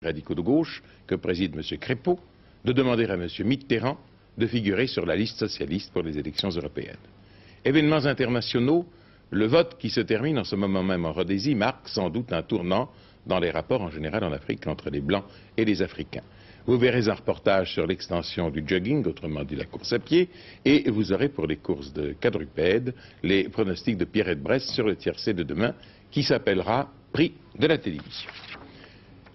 radicaux de gauche, que préside M. Crépeau, de demander à M. Mitterrand de figurer sur la liste socialiste pour les élections européennes. Événements internationaux, le vote qui se termine en ce moment même en Rhodésie marque sans doute un tournant dans les rapports en général en Afrique entre les Blancs et les Africains. Vous verrez un reportage sur l'extension du jogging, autrement dit la course à pied, et vous aurez pour les courses de quadrupèdes les pronostics de Pierrette Brest sur le tiercé de demain qui s'appellera Prix de la télévision.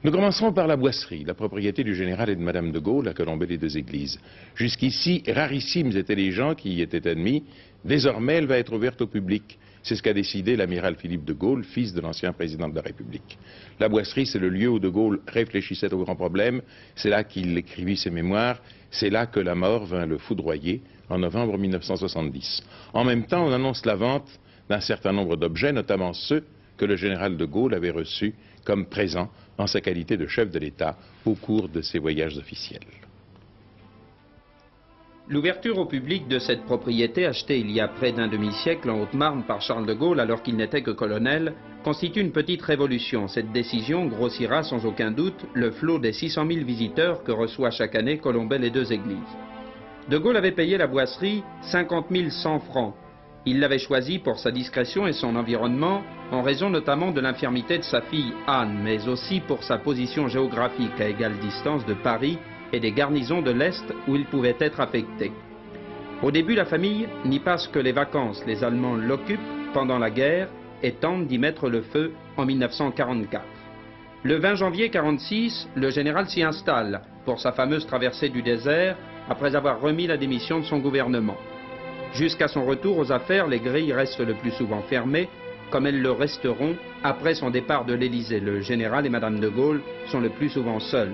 Nous commencerons par la boisserie, la propriété du général et de Madame de Gaulle à Colombey-les-Deux-Églises. Jusqu'ici, rarissimes étaient les gens qui y étaient admis. Désormais, elle va être ouverte au public. C'est ce qu'a décidé l'amiral Philippe de Gaulle, fils de l'ancien président de la République. La boisserie, c'est le lieu où de Gaulle réfléchissait aux grands problèmes. C'est là qu'il écrivit ses mémoires. C'est là que la mort vint le foudroyer en novembre 1970. En même temps, on annonce la vente d'un certain nombre d'objets, notamment ceux que le général de Gaulle avait reçus comme présent en sa qualité de chef de l'État au cours de ses voyages officiels. L'ouverture au public de cette propriété achetée il y a près d'un demi-siècle en Haute-Marne par Charles de Gaulle alors qu'il n'était que colonel constitue une petite révolution. Cette décision grossira sans aucun doute le flot des 600 000 visiteurs que reçoit chaque année Colombey-les-Deux-Églises. De Gaulle avait payé la boisserie 50 100 francs. Il l'avait choisie pour sa discrétion et son environnement, en raison notamment de l'infirmité de sa fille Anne, mais aussi pour sa position géographique à égale distance de Paris et des garnisons de l'Est où il pouvait être affecté. Au début, la famille n'y passe que les vacances. Les Allemands l'occupent pendant la guerre et tentent d'y mettre le feu en 1944. Le 20 janvier 1946, le général s'y installe pour sa fameuse traversée du désert après avoir remis la démission de son gouvernement. Jusqu'à son retour aux affaires, les grilles restent le plus souvent fermées, comme elles le resteront après son départ de l'Élysée. Le général et Madame de Gaulle sont le plus souvent seuls.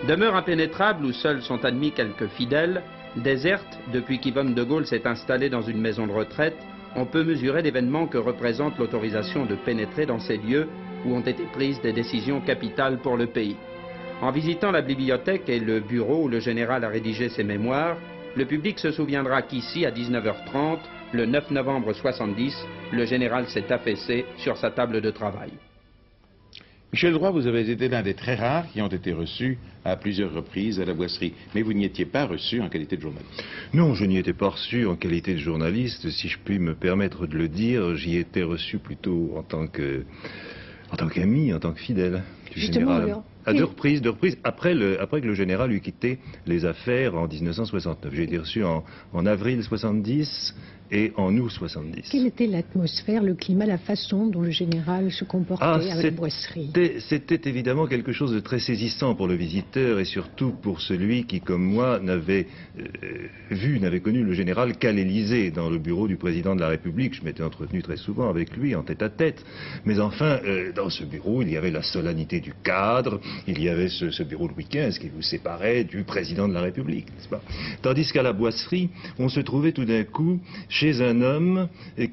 Demeure impénétrable où seuls sont admis quelques fidèles, déserte depuis qu'Yvonne de Gaulle s'est installée dans une maison de retraite, on peut mesurer l'événement que représente l'autorisation de pénétrer dans ces lieux où ont été prises des décisions capitales pour le pays. En visitant la bibliothèque et le bureau où le général a rédigé ses mémoires, le public se souviendra qu'ici, à 19h30, le 9 novembre 1970, le général s'est affaissé sur sa table de travail. Michel Droit, vous avez été l'un des très rares qui ont été reçus à plusieurs reprises à la boisserie, mais vous n'y étiez pas reçu en qualité de journaliste. Non, je n'y étais pas reçu en qualité de journaliste, si je puis me permettre de le dire. J'y étais reçu plutôt en tant qu'ami, en tant que fidèle du général. À deux reprises, après que le général eut quitté les affaires en 1969. J'ai été reçu en avril 70 et en août 70. Quelle était l'atmosphère, le climat, la façon dont le général se comportait avec la boisserie? C'était évidemment quelque chose de très saisissant pour le visiteur et surtout pour celui qui, comme moi, n'avait connu le général qu'à l'Élysée, dans le bureau du président de la République. Je m'étais entretenu très souvent avec lui, en tête-à-tête. Mais enfin, dans ce bureau, il y avait la solennité du cadre, il y avait ce bureau Louis XV qui vous séparait du président de la République, n'est-ce pas? Tandis qu'à la boisserie, on se trouvait tout d'un coup chez un homme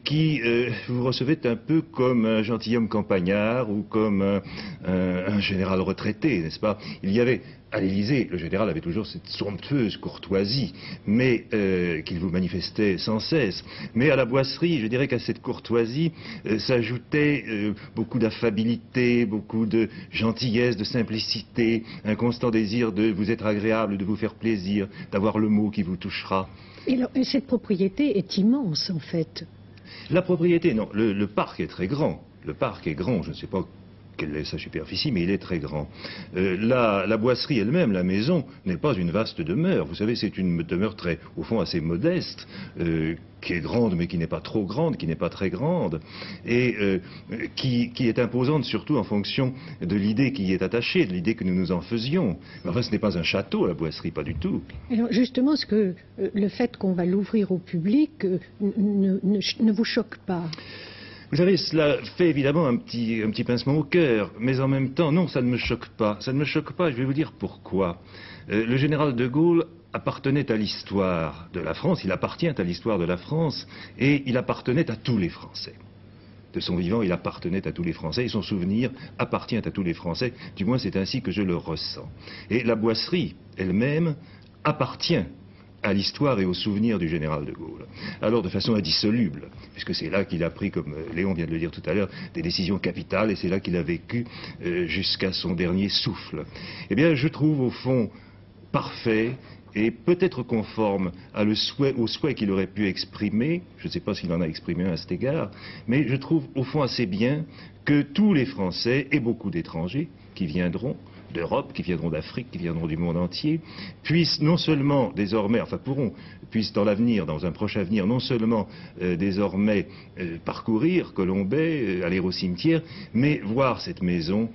qui vous recevait un peu comme un gentilhomme campagnard ou comme un général retraité, n'est-ce pas? Il y avait, à l'Élysée, le général avait toujours cette somptueuse courtoisie, mais qu'il vous manifestait sans cesse. Mais à la boisserie, je dirais qu'à cette courtoisie s'ajoutait beaucoup d'affabilité, beaucoup de gentillesse, de simplicité, un constant désir de vous être agréable, de vous faire plaisir, d'avoir le mot qui vous touchera. Et cette propriété est immense, en fait. La propriété, non. Le parc est très grand. Le parc est grand. Je ne sais pas quelle est sa superficie, mais il est très grand. La boisserie elle-même, la maison, n'est pas une vaste demeure. Vous savez, c'est une demeure très, au fond, assez modeste, qui est grande, mais qui n'est pas trop grande, qui n'est pas très grande, et qui est imposante surtout en fonction de l'idée qui y est attachée, de l'idée que nous nous en faisions. Mais enfin, ce n'est pas un château, la boisserie, pas du tout. Alors, justement, le fait qu'on va l'ouvrir au public ne vous choque pas? Vous savez, cela fait évidemment un petit pincement au cœur, mais en même temps, non, ça ne me choque pas. Ça ne me choque pas, je vais vous dire pourquoi. Le général de Gaulle appartenait à l'histoire de la France, il appartient à l'histoire de la France, et il appartenait à tous les Français. De son vivant, il appartenait à tous les Français, et son souvenir appartient à tous les Français, du moins c'est ainsi que je le ressens. Et la boisserie elle-même appartient à l'histoire et au souvenir du général de Gaulle. Alors de façon indissoluble, puisque c'est là qu'il a pris, comme Léon vient de le dire tout à l'heure, des décisions capitales, et c'est là qu'il a vécu jusqu'à son dernier souffle. Eh bien, je trouve au fond parfait et peut-être conforme au souhait qu'il aurait pu exprimer, je ne sais pas s'il en a exprimé un à cet égard, mais je trouve au fond assez bien que tous les Français et beaucoup d'étrangers qui viendront d'Europe, qui viendront d'Afrique, qui viendront du monde entier, puissent non seulement désormais, puissent dans l'avenir, dans un proche avenir, non seulement désormais parcourir Colombey, aller au cimetière, mais voir cette maison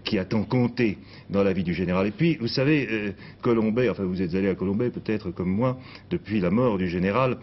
qui a tant compté dans la vie du général. Et puis, vous savez, Colombey, enfin vous êtes allé à Colombey peut-être comme moi, depuis la mort du général,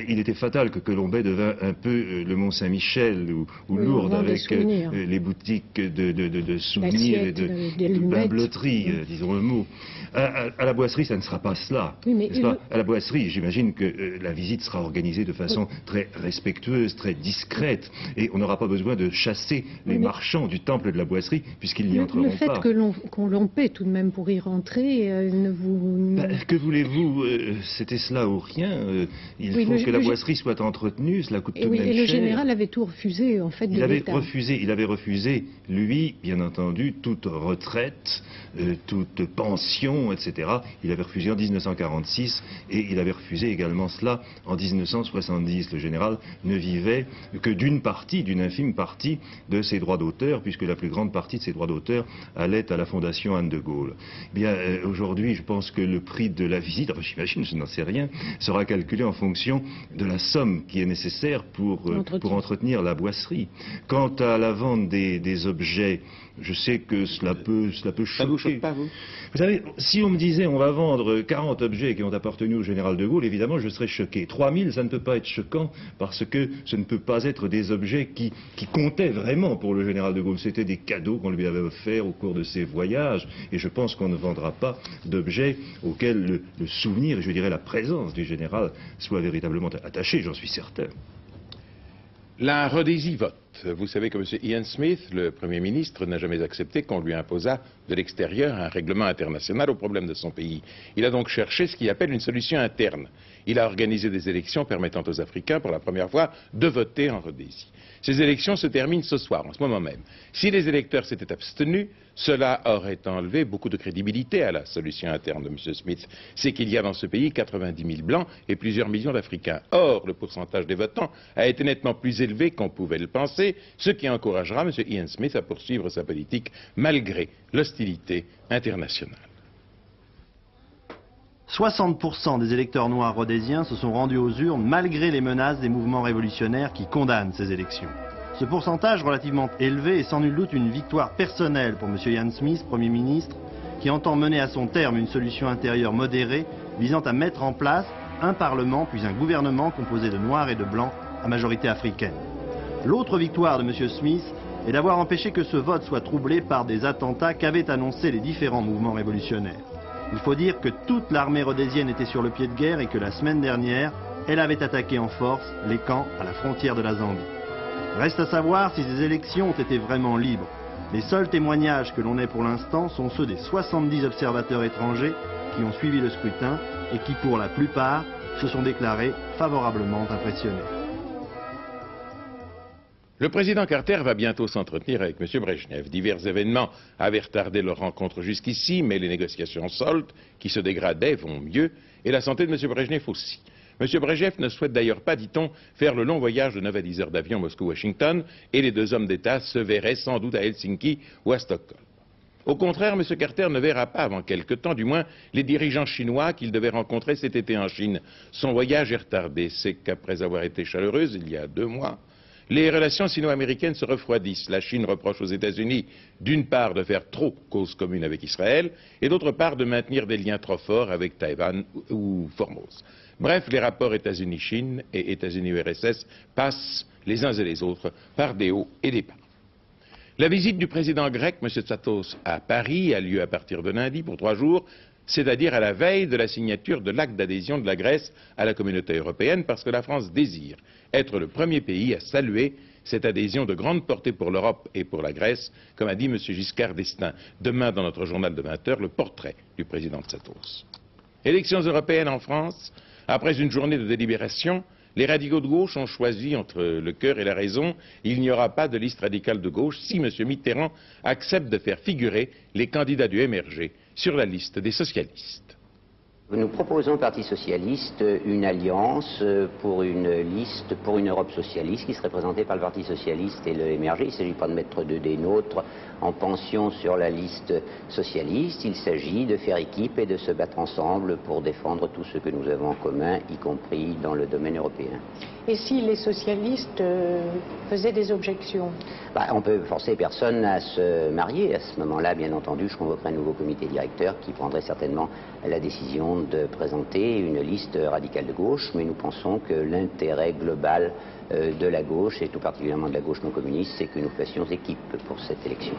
il était fatal que Colombey devint un peu le Mont-Saint-Michel ou Lourdes avec les boutiques de souvenirs et de bimbeloterie, disons le mot. À la Boisserie, ça ne sera pas cela. Oui, à la Boisserie, j'imagine que la visite sera organisée de façon très respectueuse, très discrète, et on n'aura pas besoin de chasser les marchands du temple de la Boisserie, puisqu'ils n'y entreront pas. Le fait qu'on l'on paie tout de même pour y rentrer, ne vous... que voulez-vous, c'était cela ou rien. Il faut que la Boisserie soit entretenue, cela coûte tout de même cher. Et le général avait tout refusé, en fait, de l'État. Il avait refusé, lui, bien entendu, toute retraite, toute pension, etc. Il avait refusé en 1946 et il avait refusé également cela en 1970. Le général ne vivait que d'une infime partie de ses droits d'auteur, puisque la plus grande partie de ses droits d'auteur allait à la Fondation Anne de Gaulle. Bien, aujourd'hui, je pense que le prix de la visite, enfin j'imagine, je n'en sais rien, sera calculé en fonction de la somme qui est nécessaire pour entretenir la Boisserie. Quant à la vente des objets, je sais que cela peut choquer. Ça vous choque pas, vous? Vous savez, si on me disait on va vendre 40 objets qui ont appartenu au général de Gaulle, évidemment je serais choqué. 3000, ça ne peut pas être choquant parce que ce ne peut pas être des objets qui comptaient vraiment pour le général de Gaulle. C'était des cadeaux qu'on lui avait offerts au cours de ses voyages, et je pense qu'on ne vendra pas d'objets auxquels le souvenir et je dirais la présence du général soit véritablement attaché, j'en suis certain. La Rhodésie vote. Vous savez que M. Ian Smith, le Premier ministre, n'a jamais accepté qu'on lui imposât de l'extérieur un règlement international aux problèmes de son pays. Il a donc cherché ce qu'il appelle une solution interne. Il a organisé des élections permettant aux Africains, pour la première fois, de voter en Rhodésie. Ces élections se terminent ce soir, en ce moment même. Si les électeurs s'étaient abstenus, cela aurait enlevé beaucoup de crédibilité à la solution interne de M. Smith. C'est qu'il y a dans ce pays 90 000 blancs et plusieurs millions d'Africains. Or, le pourcentage des votants a été nettement plus élevé qu'on pouvait le penser, ce qui encouragera M. Ian Smith à poursuivre sa politique malgré l'hostilité internationale. 60% des électeurs noirs rhodésiens se sont rendus aux urnes malgré les menaces des mouvements révolutionnaires qui condamnent ces élections. Ce pourcentage relativement élevé est sans nul doute une victoire personnelle pour M. Ian Smith, Premier ministre, qui entend mener à son terme une solution intérieure modérée visant à mettre en place un parlement puis un gouvernement composé de noirs et de blancs à majorité africaine. L'autre victoire de M. Smith est d'avoir empêché que ce vote soit troublé par des attentats qu'avaient annoncés les différents mouvements révolutionnaires. Il faut dire que toute l'armée rhodésienne était sur le pied de guerre et que la semaine dernière, elle avait attaqué en force les camps à la frontière de la Zambie. Reste à savoir si ces élections ont été vraiment libres. Les seuls témoignages que l'on ait pour l'instant sont ceux des 70 observateurs étrangers qui ont suivi le scrutin et qui, pour la plupart, se sont déclarés favorablement impressionnés. Le président Carter va bientôt s'entretenir avec M. Brejnev. Divers événements avaient retardé leur rencontre jusqu'ici, mais les négociations SALT, qui se dégradaient, vont mieux, et la santé de M. Brejnev aussi. M. Brejnev ne souhaite d'ailleurs pas, dit-on, faire le long voyage de 9 à 10 heures d'avion Moscou-Washington, et les deux hommes d'État se verraient sans doute à Helsinki ou à Stockholm. Au contraire, M. Carter ne verra pas avant quelque temps, du moins, les dirigeants chinois qu'il devait rencontrer cet été en Chine. Son voyage est retardé. C'est qu'après avoir été chaleureuse il y a 2 mois, les relations sino-américaines se refroidissent. La Chine reproche aux États-Unis, d'une part, de faire trop cause commune avec Israël, et d'autre part, de maintenir des liens trop forts avec Taïwan ou Formose. Bref, les rapports États-Unis-Chine et États-Unis-URSS passent les uns et les autres par des hauts et des bas. La visite du président grec, M. Tsatos, à Paris a lieu à partir de lundi pour 3 jours, c'est-à-dire à la veille de la signature de l'acte d'adhésion de la Grèce à la communauté européenne, parce que la France désire être le premier pays à saluer cette adhésion de grande portée pour l'Europe et pour la Grèce, comme a dit M. Giscard d'Estaing. Demain, dans notre journal de 20 h, le portrait du président Tsatos. Élections européennes en France, après une journée de délibération, les radicaux de gauche ont choisi entre le cœur et la raison. Il n'y aura pas de liste radicale de gauche si M. Mitterrand accepte de faire figurer les candidats du MRG sur la liste des socialistes. Nous proposons au Parti socialiste une alliance pour une liste pour une Europe socialiste qui serait présentée par le Parti socialiste et le MRG. Il ne s'agit pas de mettre des nôtres en pension sur la liste socialiste. Il s'agit de faire équipe et de se battre ensemble pour défendre tout ce que nous avons en commun, y compris dans le domaine européen. Et si les socialistes faisaient des objections? On peut forcer personne à se marier. À ce moment-là, bien entendu, je convoquerai un nouveau comité directeur qui prendrait certainement la décision de présenter une liste radicale de gauche, mais nous pensons que l'intérêt global de la gauche, et tout particulièrement de la gauche non communiste, c'est que nous fassions équipe pour cette élection.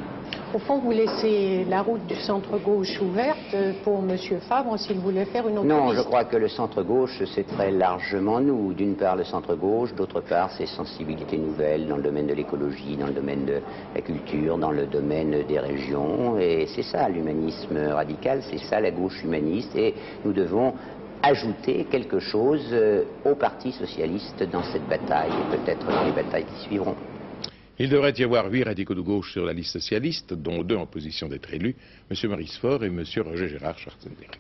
Au fond, vous laissez la route du centre-gauche ouverte pour M. Fabre s'il voulait faire une autre Non, liste. je crois que le centre-gauche, c'est très largement nous. D'une part, le centre-gauche, d'autre part, ses sensibilités nouvelles dans le domaine de l'écologie, dans le domaine de la culture, dans le domaine des régions. Et c'est ça l'humanisme radical, c'est ça la gauche humaniste. Et nous devons ajouter quelque chose au Parti socialiste dans cette bataille, et peut-être dans les batailles qui suivront. Il devrait y avoir 8 radicaux de gauche sur la liste socialiste, dont 2 en position d'être élus, M. Maurice Faure et M. Roger Gérard Schwarzenberg.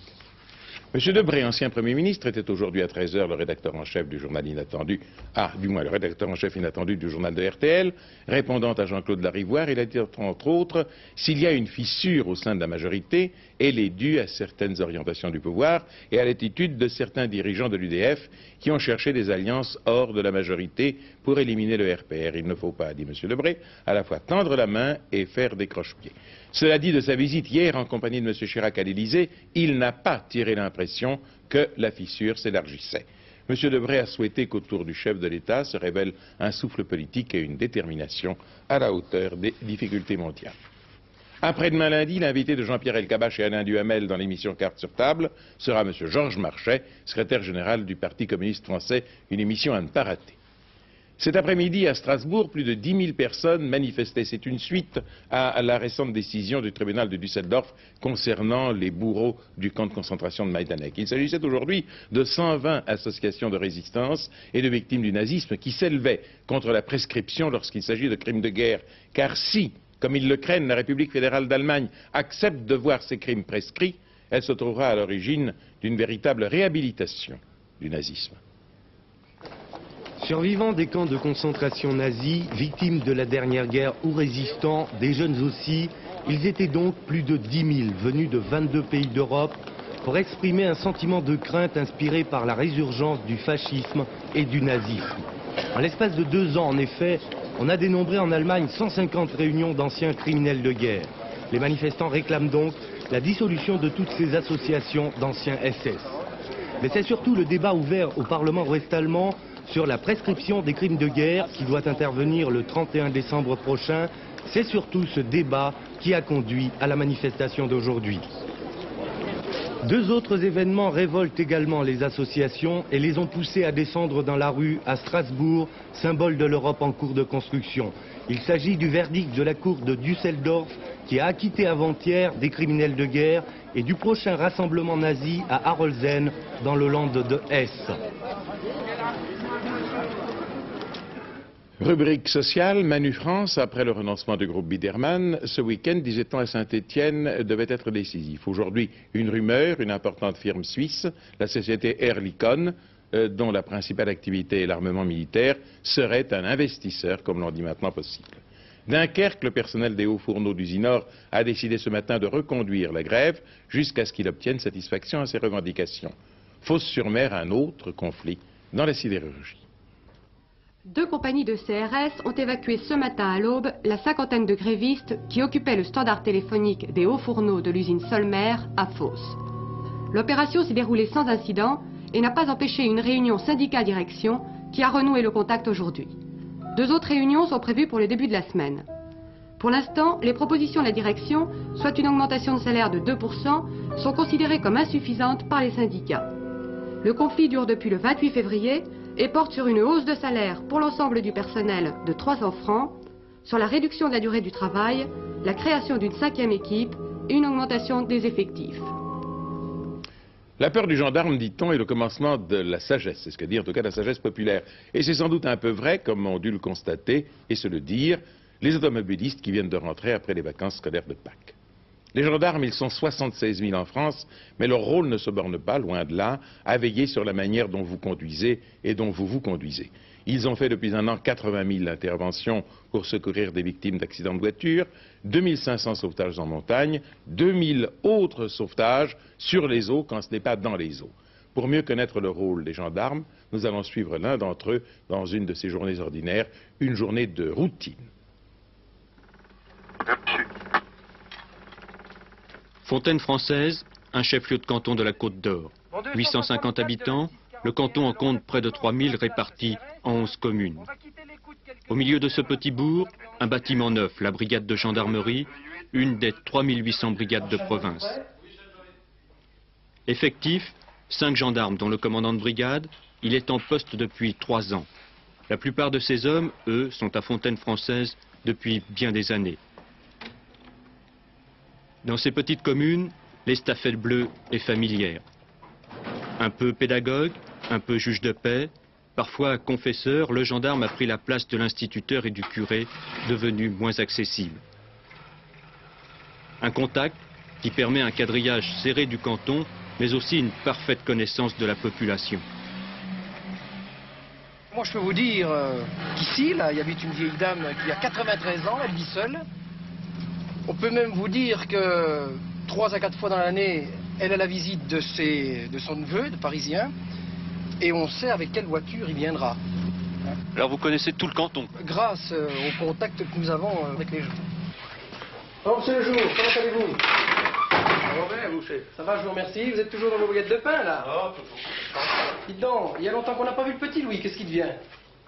M. Debré, ancien Premier ministre, était aujourd'hui à 13 h le rédacteur en chef du journal inattendu, le rédacteur en chef inattendu du journal de RTL, répondant à Jean-Claude Larivoire. Il a dit entre autres, s'il y a une fissure au sein de la majorité, elle est due à certaines orientations du pouvoir et à l'attitude de certains dirigeants de l'UDF qui ont cherché des alliances hors de la majorité pour éliminer le RPR. Il ne faut pas, dit M. Debré, à la fois tendre la main et faire des croche-pieds. Cela dit, de sa visite hier en compagnie de M. Chirac à l'Élysée, il n'a pas tiré l'impression que la fissure s'élargissait. M. Debré a souhaité qu'autour du chef de l'État se révèle un souffle politique et une détermination à la hauteur des difficultés mondiales. Après-demain lundi, l'invité de Jean-Pierre Elkabbach et Alain Duhamel dans l'émission Cartes sur table sera M. Georges Marchais, secrétaire général du Parti communiste français, une émission à ne pas rater. Cet après-midi, à Strasbourg, plus de 10 000 personnes manifestaient. C'est une suite à la récente décision du tribunal de Düsseldorf concernant les bourreaux du camp de concentration de Majdanek. Il s'agissait aujourd'hui de 120 associations de résistance et de victimes du nazisme qui s'élevaient contre la prescription lorsqu'il s'agit de crimes de guerre. Car si, comme ils le craignent, la République fédérale d'Allemagne accepte de voir ces crimes prescrits, elle se trouvera à l'origine d'une véritable réhabilitation du nazisme. Survivants des camps de concentration nazis, victimes de la dernière guerre ou résistants, des jeunes aussi, ils étaient donc plus de 10 000 venus de 22 pays d'Europe pour exprimer un sentiment de crainte inspiré par la résurgence du fascisme et du nazisme. En l'espace de 2 ans, en effet, on a dénombré en Allemagne 150 réunions d'anciens criminels de guerre. Les manifestants réclament donc la dissolution de toutes ces associations d'anciens SS. Mais c'est surtout le débat ouvert au Parlement ouest-allemand sur la prescription des crimes de guerre qui doit intervenir le 31 décembre prochain. C'est surtout ce débat qui a conduit à la manifestation d'aujourd'hui. 2 autres événements révoltent également les associations et les ont poussées à descendre dans la rue à Strasbourg, symbole de l'Europe en cours de construction. Il s'agit du verdict de la cour de Düsseldorf qui a acquitté avant-hier des criminels de guerre et du prochain rassemblement nazi à Arolsen dans le land de Hesse. Rubrique sociale, Manu France, après le renoncement du groupe Biedermann, ce week-end, disait-on à Saint-Étienne, devait être décisif. Aujourd'hui, une rumeur, une importante firme suisse, la société Airlicon, dont la principale activité est l'armement militaire, serait un investisseur, comme l'on dit maintenant, possible. Dunkerque, le personnel des hauts fourneaux d'Usinor a décidé ce matin de reconduire la grève jusqu'à ce qu'il obtienne satisfaction à ses revendications. Fos-sur-Mer, un autre conflit dans la sidérurgie. 2 compagnies de CRS ont évacué ce matin à l'aube la 50aine de grévistes qui occupaient le standard téléphonique des hauts fourneaux de l'usine Solmer à Fos. L'opération s'est déroulée sans incident et n'a pas empêché une réunion syndicat-direction qui a renoué le contact aujourd'hui. 2 autres réunions sont prévues pour le début de la semaine. Pour l'instant, les propositions de la direction, soit une augmentation de salaire de 2%, sont considérées comme insuffisantes par les syndicats. Le conflit dure depuis le 28 février et porte sur une hausse de salaire pour l'ensemble du personnel de 300 francs, sur la réduction de la durée du travail, la création d'une 5e équipe et une augmentation des effectifs. La peur du gendarme, dit-on, est le commencement de la sagesse, c'est ce que dit en tout cas la sagesse populaire. Et c'est sans doute un peu vrai, comme ont dû le constater et se le dire, les automobilistes qui viennent de rentrer après les vacances scolaires de Pâques. Les gendarmes, ils sont 76 000 en France, mais leur rôle ne se borne pas, loin de là, à veiller sur la manière dont vous conduisez et dont vous vous conduisez. Ils ont fait depuis un an 80 000 interventions pour secourir des victimes d'accidents de voiture, 2500 sauvetages en montagne, 2000 autres sauvetages sur les eaux quand ce n'est pas dans les eaux. Pour mieux connaître le rôle des gendarmes, nous allons suivre l'un d'entre eux dans une de ces journées ordinaires, une journée de routine. Fontaine-Française, un chef-lieu de canton de la Côte d'Or. 850 habitants, le canton en compte près de 3000 répartis en 11 communes. Au milieu de ce petit bourg, un bâtiment neuf, la brigade de gendarmerie, une des 3800 brigades de province. Effectif, 5 gendarmes dont le commandant de brigade, il est en poste depuis 3 ans. La plupart de ces hommes, eux, sont à Fontaine-Française depuis bien des années. Dans ces petites communes, l'estafette bleue est familière. Un peu pédagogue, un peu juge de paix, parfois confesseur, le gendarme a pris la place de l'instituteur et du curé, devenu moins accessible. Un contact qui permet un quadrillage serré du canton, mais aussi une parfaite connaissance de la population. Moi, je peux vous dire qu'ici, là, il y habite une vieille dame qui a 93 ans, elle vit seule. On peut même vous dire que 3 à 4 fois dans l'année, elle a la visite de son neveu, de Parisien, et on sait avec quelle voiture il viendra. Alors vous connaissez tout le canton? Grâce au contact que nous avons avec les gens. Bon, monsieur le jour, comment allez-vous? Ça va bien, vous, chef? Ça va, je vous remercie. Vous êtes toujours dans vos baguettes de pain, là? Ah, toujours. Dites donc, il y a longtemps qu'on n'a pas vu le petit Louis, qu'est-ce qui devient?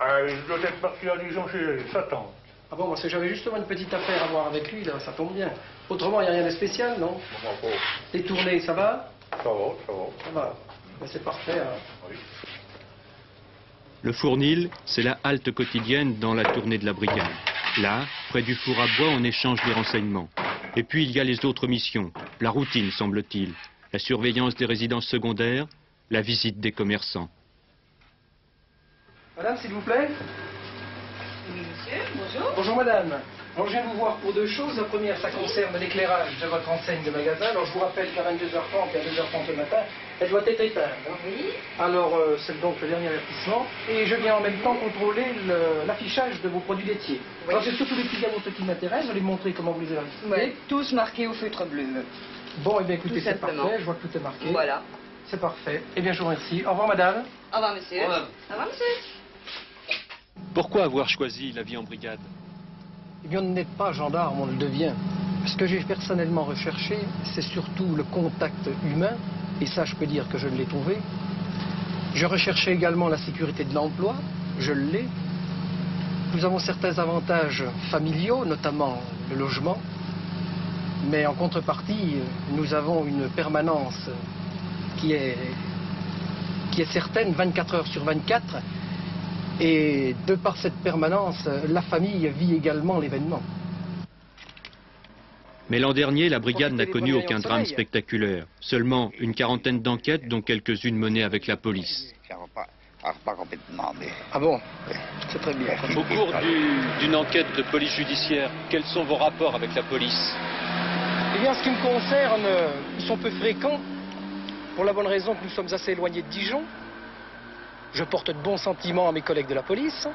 Il doit être parti à Dijon chez Satan. Ah bon, parce que j'avais justement une petite affaire à voir avec lui, là, ça tombe bien. Autrement, il n'y a rien de spécial, non? Les tournées, ça va? Ça va, ça va. Ça va. Ben, c'est parfait, hein. Oui. Le Fournil, c'est la halte quotidienne dans la tournée de la brigade. Là, près du four à bois, on échange des renseignements. Et puis il y a les autres missions, la routine semble-t-il, la surveillance des résidences secondaires, la visite des commerçants. Madame, s'il vous plaît? Monsieur, bonjour. Bonjour madame. Alors, je viens vous voir pour 2 choses. La première, ça concerne l'éclairage de votre enseigne de magasin. Alors je vous rappelle qu'à 22h30 et à 2h30 le matin, elle doit être éteinte. Hein. Oui. Alors c'est donc le dernier avertissement. Et je viens en même temps contrôler l'affichage de vos produits laitiers. Oui. Alors c'est surtout les petits gâteaux qui m'intéressent. Je vais les montrer comment vous les avez affichés. Oui, tous marqués au feutre bleu. Bon, et bien écoutez, Tout c'est simplement. parfait. Je vois que tout est marqué. Voilà. C'est parfait. Eh bien je vous remercie. Au revoir madame. Au revoir, monsieur. Au revoir. Au revoir, monsieur. Pourquoi avoir choisi la vie en brigade? Eh bien, on n'est pas gendarme, on le devient. Ce que j'ai personnellement recherché, c'est surtout le contact humain, et ça, je peux dire que je l'ai trouvé. Je recherchais également la sécurité de l'emploi, je l'ai. Nous avons certains avantages familiaux, notamment le logement, mais en contrepartie, nous avons une permanence qui est certaine, 24 heures sur 24, et de par cette permanence, la famille vit également l'événement. Mais l'an dernier, la brigade n'a connu aucun drame spectaculaire. Seulement une quarantaine d'enquêtes, dont quelques-unes menées avec la police. Ah bon? C'est très bien. Au cours d'une enquête de police judiciaire, quels sont vos rapports avec la police? Eh bien, en ce qui me concerne, ils sont peu fréquents, pour la bonne raison que nous sommes assez éloignés de Dijon. Je porte de bons sentiments à mes collègues de la police.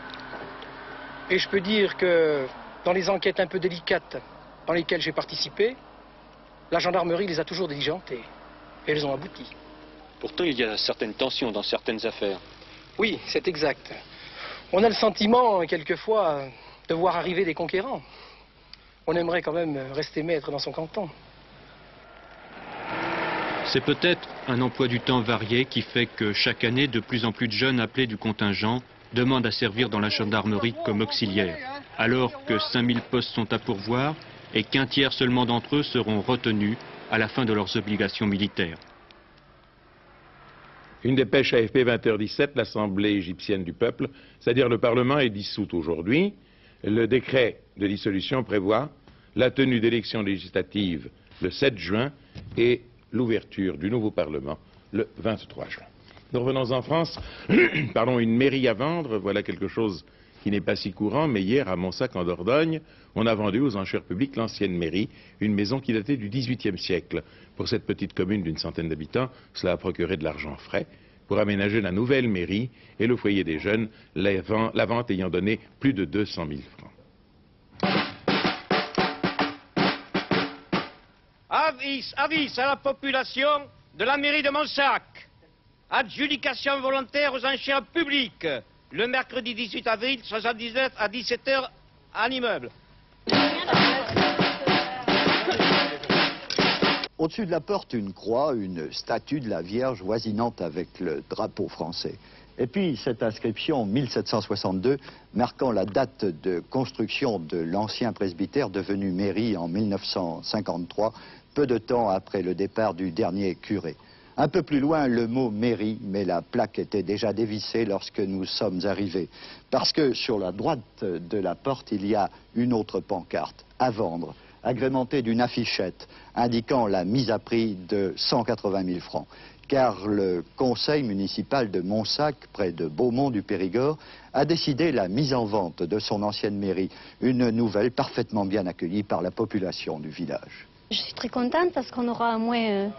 Et je peux dire que dans les enquêtes un peu délicates dans lesquelles j'ai participé, la gendarmerie les a toujours diligentées. Et elles ont abouti. Pourtant, il y a certaines tensions dans certaines affaires. Oui, c'est exact. On a le sentiment, quelquefois, de voir arriver des conquérants. On aimerait quand même rester maître dans son canton. C'est peut-être un emploi du temps varié qui fait que chaque année, de plus en plus de jeunes appelés du contingent demandent à servir dans la gendarmerie comme auxiliaires, alors que 5000 postes sont à pourvoir et qu'un tiers seulement d'entre eux seront retenus à la fin de leurs obligations militaires. Une dépêche AFP 20h17, l'Assemblée égyptienne du peuple, c'est-à-dire le Parlement est dissout aujourd'hui. Le décret de dissolution prévoit la tenue d'élections législatives le 7 juin et l'ouverture du nouveau Parlement le 23 juin. Nous revenons en France. Pardon, une mairie à vendre, voilà quelque chose qui n'est pas si courant, mais hier, à Montsac, en Dordogne, on a vendu aux enchères publiques l'ancienne mairie, une maison qui datait du XVIIIe siècle. Pour cette petite commune d'une centaine d'habitants, cela a procuré de l'argent frais pour aménager la nouvelle mairie et le foyer des jeunes, la vente ayant donné plus de 200 000 francs. Avis à la population de la mairie de Montsac. Adjudication volontaire aux enchères publiques. Le mercredi 18 avril, 79 à 17h, à l'immeuble. Au-dessus de la porte, une croix, une statue de la Vierge voisinante avec le drapeau français. Et puis cette inscription 1762, marquant la date de construction de l'ancien presbytère devenu mairie en 1953, peu de temps après le départ du dernier curé. Un peu plus loin, le mot mairie, mais la plaque était déjà dévissée lorsque nous sommes arrivés. Parce que sur la droite de la porte, il y a une autre pancarte, à vendre, agrémentée d'une affichette, indiquant la mise à prix de 180 000 francs. Car le conseil municipal de Montsac, près de Beaumont du Périgord, a décidé la mise en vente de son ancienne mairie, une nouvelle parfaitement bien accueillie par la population du village. Je suis très contente parce qu'on aura au moins...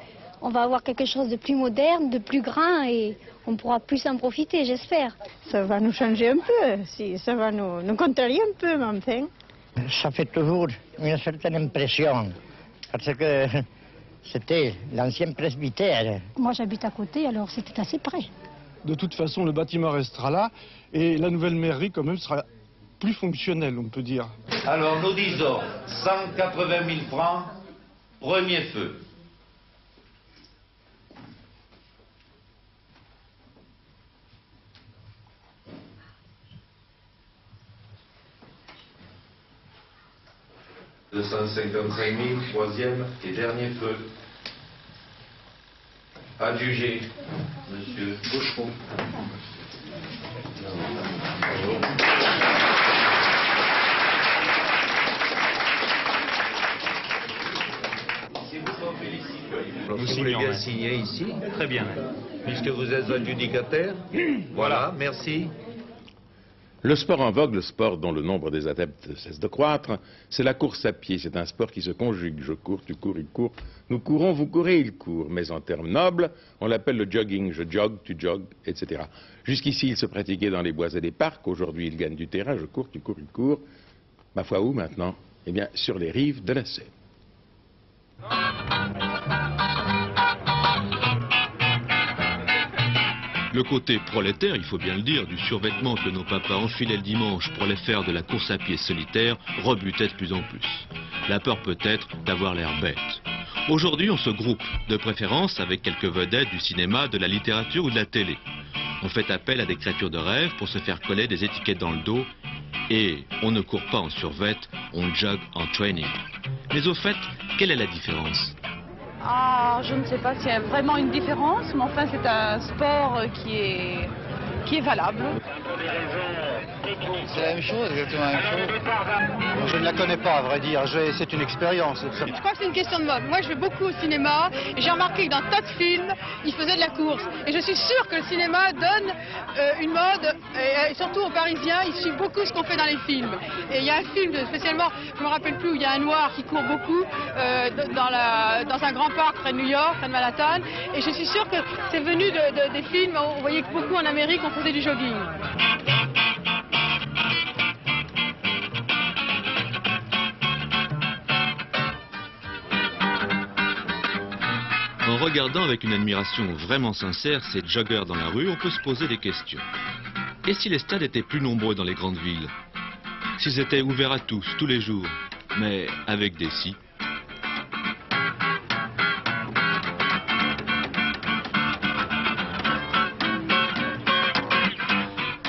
on va avoir quelque chose de plus moderne, de plus grand et on pourra plus en profiter, j'espère. Ça va nous changer un peu, si, ça va nous contrarier un peu, mais enfin. Ça fait toujours une certaine impression, parce que c'était l'ancien presbytère. Moi j'habite à côté, alors c'était assez près. De toute façon, le bâtiment restera là et la nouvelle mairie quand même sera plus fonctionnelle, on peut dire. Alors nous disons 180 000 francs, premier feu. « 255 000, troisième et dernier feu. Adjugé, monsieur Boucheron. » Vous voulez bien signer ici? Très bien. Puisque vous êtes adjudicataire. Voilà, merci. Le sport en vogue, le sport dont le nombre des adeptes cesse de croître, c'est la course à pied. C'est un sport qui se conjugue. Je cours, tu cours, il court. Nous courons, vous courez, il court. Mais en termes nobles, on l'appelle le jogging. Je jogue, tu jogues, etc. Jusqu'ici, il se pratiquait dans les bois et les parcs. Aujourd'hui, il gagne du terrain. Je cours, tu cours, il court. Ma foi, où maintenant? Eh bien, sur les rives de la Seine. Le côté prolétaire, il faut bien le dire, du survêtement que nos papas enfilaient le dimanche pour les faire de la course à pied solitaire rebutait de plus en plus. La peur peut-être d'avoir l'air bête. Aujourd'hui, on se groupe, de préférence avec quelques vedettes du cinéma, de la littérature ou de la télé. On fait appel à des créatures de rêve pour se faire coller des étiquettes dans le dos. Et on ne court pas en survêt, on jogue en training. Mais au fait, quelle est la différence ? Ah, je ne sais pas s'il y a vraiment une différence, mais enfin c'est un sport qui est valable. C'est la même chose, exactement la même chose. Je ne la connais pas, à vrai dire. C'est une expérience. Je crois que c'est une question de mode. Moi, je vais beaucoup au cinéma et j'ai remarqué que dans tas de films, ils faisaient de la course. Et je suis sûre que le cinéma donne une mode, et surtout aux Parisiens, ils suivent beaucoup ce qu'on fait dans les films. Et il y a un film, spécialement, je ne me rappelle plus, où il y a un noir qui court beaucoup dans un grand parc près de New York, près de Manhattan. Et je suis sûre que c'est venu des films, on voyait que beaucoup en Amérique, on faisait du jogging. En regardant avec une admiration vraiment sincère ces joggeurs dans la rue, on peut se poser des questions. Et si les stades étaient plus nombreux dans les grandes villes? S'ils étaient ouverts à tous, tous les jours, mais avec des si?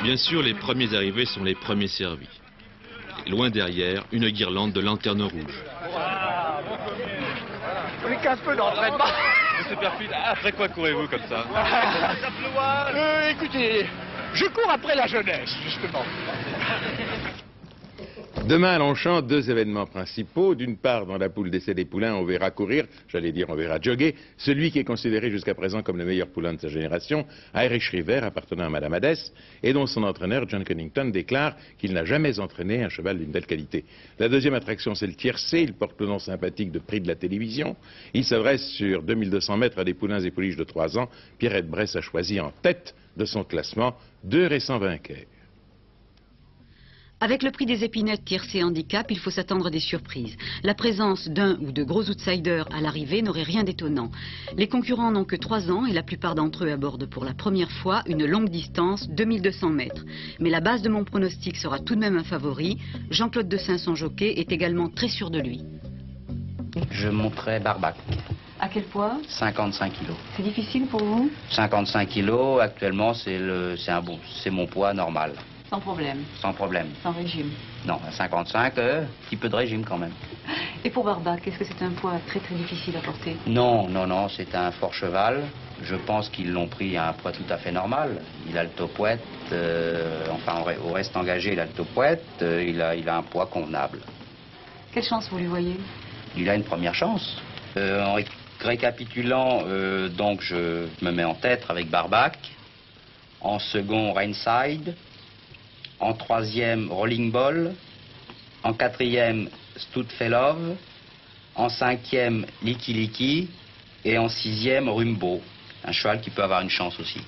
Bien sûr, les premiers arrivés sont les premiers servis. Et loin derrière, une guirlande de lanternes rouges. Oui, 15 peu d'entraînement. Monsieur Perfide, après quoi courez-vous comme ça? Écoutez, je cours après la jeunesse, justement. Demain à Longchamp, deux événements principaux. D'une part, dans la poule d'essai des poulains, on verra courir, j'allais dire on verra jogger, celui qui est considéré jusqu'à présent comme le meilleur poulain de sa génération, Irish River, appartenant à Madame Hadès, et dont son entraîneur, John Cunnington, déclare qu'il n'a jamais entraîné un cheval d'une telle qualité. La deuxième attraction, c'est le tiercé. Il porte le nom sympathique de prix de la télévision. Il s'adresse sur 2200 mètres à des poulains et pouliches de 3 ans. Pierrette Bresse a choisi en tête de son classement 2 récents vainqueurs. Avec le prix des épinettes tiercé handicap, il faut s'attendre à des surprises. La présence d'un ou de gros outsiders à l'arrivée n'aurait rien d'étonnant. Les concurrents n'ont que 3 ans et la plupart d'entre eux abordent pour la première fois une longue distance, 2200 mètres. Mais la base de mon pronostic sera tout de même un favori. Jean-Claude Dessin, son jockey, est également très sûr de lui. Je monterai Barbac. À quel poids? 55 kilos. C'est difficile pour vous? 55 kilos, actuellement c'est mon poids normal. Sans problème. Sans problème. Sans régime. Non, à 55, petit peu de régime quand même. Et pour Barbac, est-ce que c'est un poids très difficile à porter? Non, c'est un fort cheval. Je pense qu'ils l'ont pris à un poids tout à fait normal. Il a le topouette, au reste engagé, il a le topouette, il a un poids convenable. Quelle chance vous lui voyez? Il a une première chance. En récapitulant, donc je me mets en tête avec Barbac. En second, Rainside. En troisième, Rolling Ball. En quatrième, Stoutfelov. En cinquième, Liki Liki. Et en sixième, Rumbo. Un cheval qui peut avoir une chance aussi.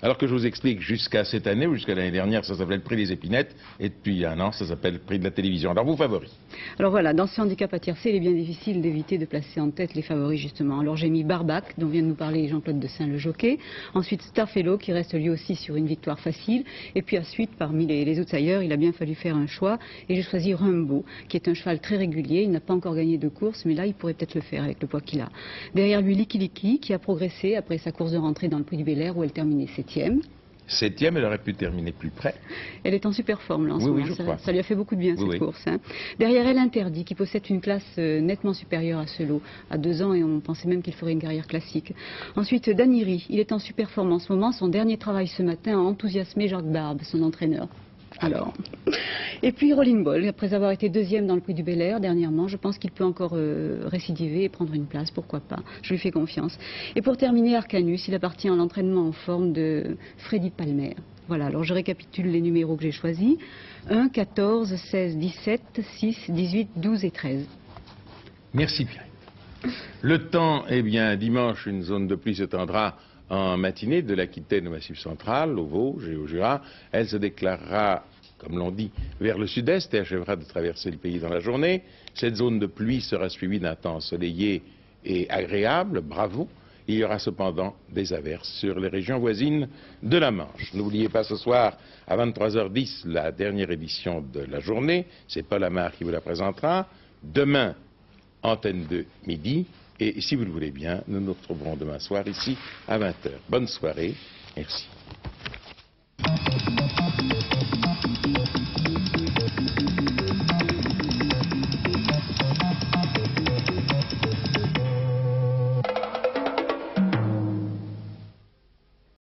Alors que je vous explique, jusqu'à cette année ou jusqu'à l'année dernière, ça s'appelait le prix des épinettes, et depuis un an, ça s'appelle le prix de la télévision. Alors, vos favoris? Alors voilà, dans ce handicap à tiercé, il est bien difficile d'éviter de placer en tête les favoris, justement. Alors j'ai mis Barbac, dont vient de nous parler Jean-Claude Dessin, le jockey. Ensuite, Starfellow, qui reste lui aussi sur une victoire facile. Et puis ensuite, parmi les outsiders, il a bien fallu faire un choix. Et j'ai choisi Rumbo, qui est un cheval très régulier. Il n'a pas encore gagné de course, mais là, il pourrait peut-être le faire avec le poids qu'il a. Derrière lui, Liki Liki, qui a progressé après sa course de rentrée dans le prix du Bel-Air, où elle terminait 7e. 7e, elle aurait pu terminer plus près. Elle est en super forme là en ce moment. Oui, je crois. Ça lui a fait beaucoup de bien cette course. Hein. Derrière elle, Interdit, qui possède une classe nettement supérieure à ce lot. À 2 ans, et on pensait même qu'il ferait une carrière classique. Ensuite, Daniri, il est en super forme en ce moment. Son dernier travail ce matin a enthousiasmé Jacques Barbe, son entraîneur. Alors. Et puis Rolling Ball, après avoir été 2e dans le prix du Bel-Air dernièrement, je pense qu'il peut encore récidiver et prendre une place, pourquoi pas. Je lui fais confiance. Et pour terminer, Arcanus, il appartient à l'entraînement en forme de Freddy Palmer. Voilà, alors je récapitule les numéros que j'ai choisis. 1, 14, 16, 17, 6, 18, 12 et 13. Merci Pierre. Le temps, eh bien, dimanche, une zone de pluie s'étendra en matinée de l'Aquitaine au Massif central, au Vosges et au Jura. Elle se déclarera, comme l'on dit, vers le sud-est et achèvera de traverser le pays dans la journée. Cette zone de pluie sera suivie d'un temps ensoleillé et agréable, bravo. Il y aura cependant des averses sur les régions voisines de la Manche. N'oubliez pas ce soir, à 23h10, la dernière édition de la journée. C'est Paul Amar qui vous la présentera. Demain, Antenne 2, midi. Et si vous le voulez bien, nous nous retrouverons demain soir ici à 20h. Bonne soirée. Merci.